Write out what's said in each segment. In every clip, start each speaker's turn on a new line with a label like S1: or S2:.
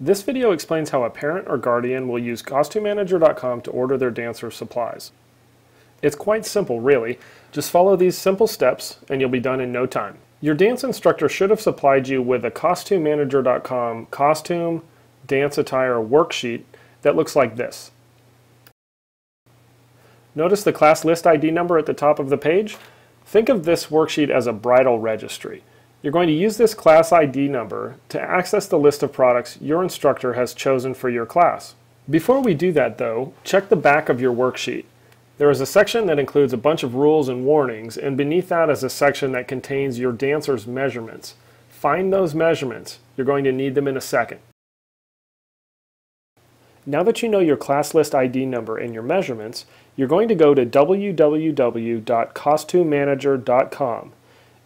S1: This video explains how a parent or guardian will use CostumeManager.com to order their dancer supplies. It's quite simple, really. Just follow these simple steps and you'll be done in no time. Your dance instructor should have supplied you with a CostumeManager.com costume dance attire worksheet that looks like this. Notice the class list ID number at the top of the page? Think of this worksheet as a bridal registry. You're going to use this class ID number to access the list of products your instructor has chosen for your class. Before we do that though, check the back of your worksheet. There is a section that includes a bunch of rules and warnings, and beneath that is a section that contains your dancer's measurements. Find those measurements. You're going to need them in a second. Now that you know your class list ID number and your measurements, you're going to go to www.costumemanager.com.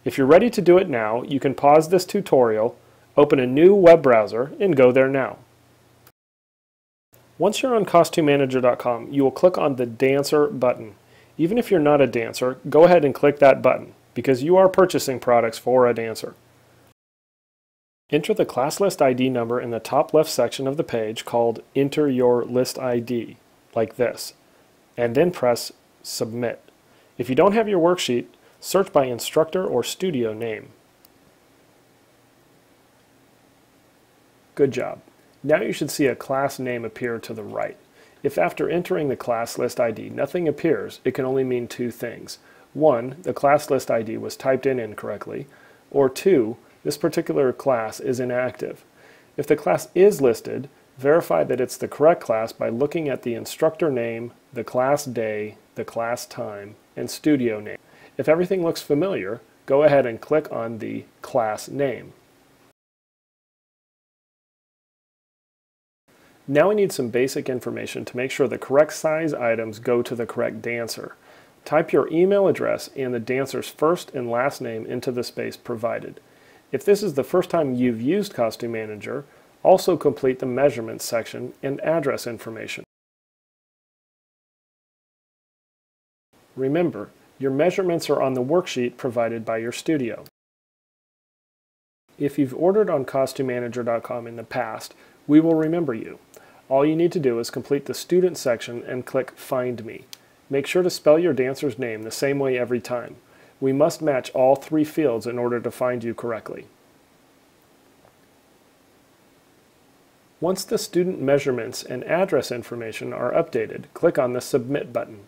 S1: If you're ready to do it now, you can pause this tutorial, open a new web browser, and go there now. Once you're on CostumeManager.com, you will click on the Dancer button. Even if you're not a dancer, go ahead and click that button, because you are purchasing products for a dancer. Enter the class list ID number in the top left section of the page called Enter Your List ID, like this, and then press Submit. If you don't have your worksheet, search by instructor or studio name. Good job. Now you should see a class name appear to the right. If after entering the class list ID nothing appears, it can only mean two things. One, the class list ID was typed in incorrectly, or two, this particular class is inactive. If the class is listed, verify that it's the correct class by looking at the instructor name, the class day, the class time, and studio name. If everything looks familiar, go ahead and click on the class name. Now we need some basic information to make sure the correct size items go to the correct dancer. Type your email address and the dancer's first and last name into the space provided. If this is the first time you've used Costume Manager, also complete the measurements section and address information. Remember, your measurements are on the worksheet provided by your studio. If you've ordered on CostumeManager.com in the past, we will remember you. All you need to do is complete the student section and click Find Me. Make sure to spell your dancer's name the same way every time. We must match all three fields in order to find you correctly. Once the student measurements and address information are updated, click on the Submit button.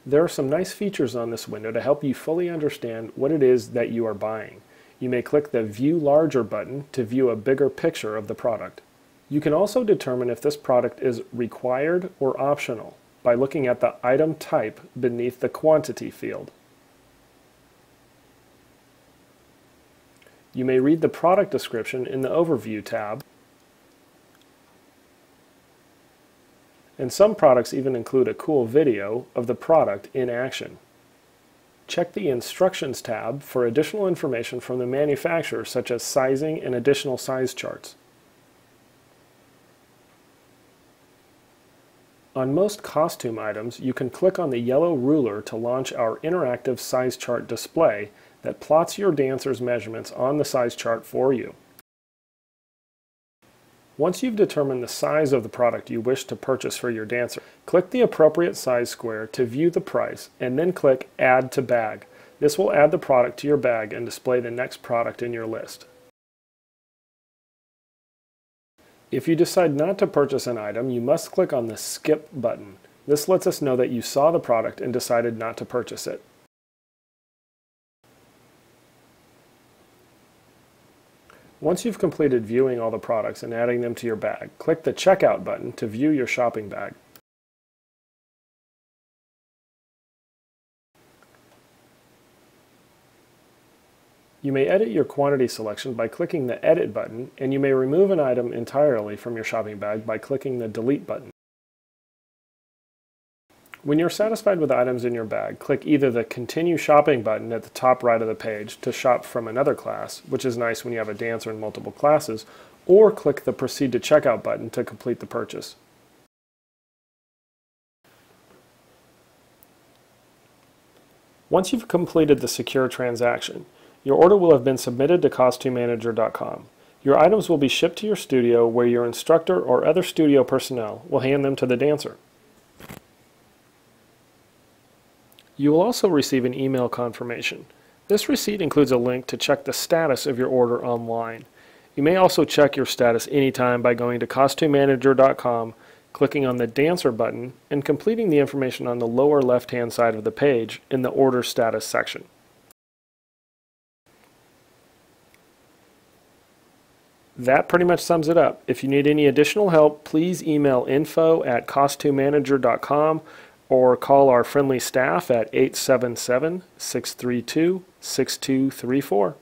S1: There are some nice features on this window to help you fully understand what it is that you are buying. You may click the View Larger button to view a bigger picture of the product. You can also determine if this product is required or optional by looking at the item type beneath the quantity field. You may read the product description in the Overview tab, and some products even include a cool video of the product in action. Check the Instructions tab for additional information from the manufacturer, such as sizing and additional size charts. On most costume items, you can click on the yellow ruler to launch our interactive size chart display that plots your dancer's measurements on the size chart for you. Once you've determined the size of the product you wish to purchase for your dancer, click the appropriate size square to view the price and then click Add to Bag. This will add the product to your bag and display the next product in your list. If you decide not to purchase an item, you must click on the Skip button. This lets us know that you saw the product and decided not to purchase it. Once you've completed viewing all the products and adding them to your bag, click the Checkout button to view your shopping bag. You may edit your quantity selection by clicking the Edit button, and you may remove an item entirely from your shopping bag by clicking the Delete button. When you're satisfied with items in your bag, click either the Continue Shopping button at the top right of the page to shop from another class, which is nice when you have a dancer in multiple classes, or click the Proceed to Checkout button to complete the purchase. Once you've completed the secure transaction, your order will have been submitted to CostumeManager.com. Your items will be shipped to your studio where your instructor or other studio personnel will hand them to the dancer. You will also receive an email confirmation. This receipt includes a link to check the status of your order online. You may also check your status anytime by going to CostumeManager.com, clicking on the Dancer button, and completing the information on the lower left-hand side of the page in the Order Status section. That pretty much sums it up. If you need any additional help, please email info@costumemanager.com or call our friendly staff at 877-632-6234.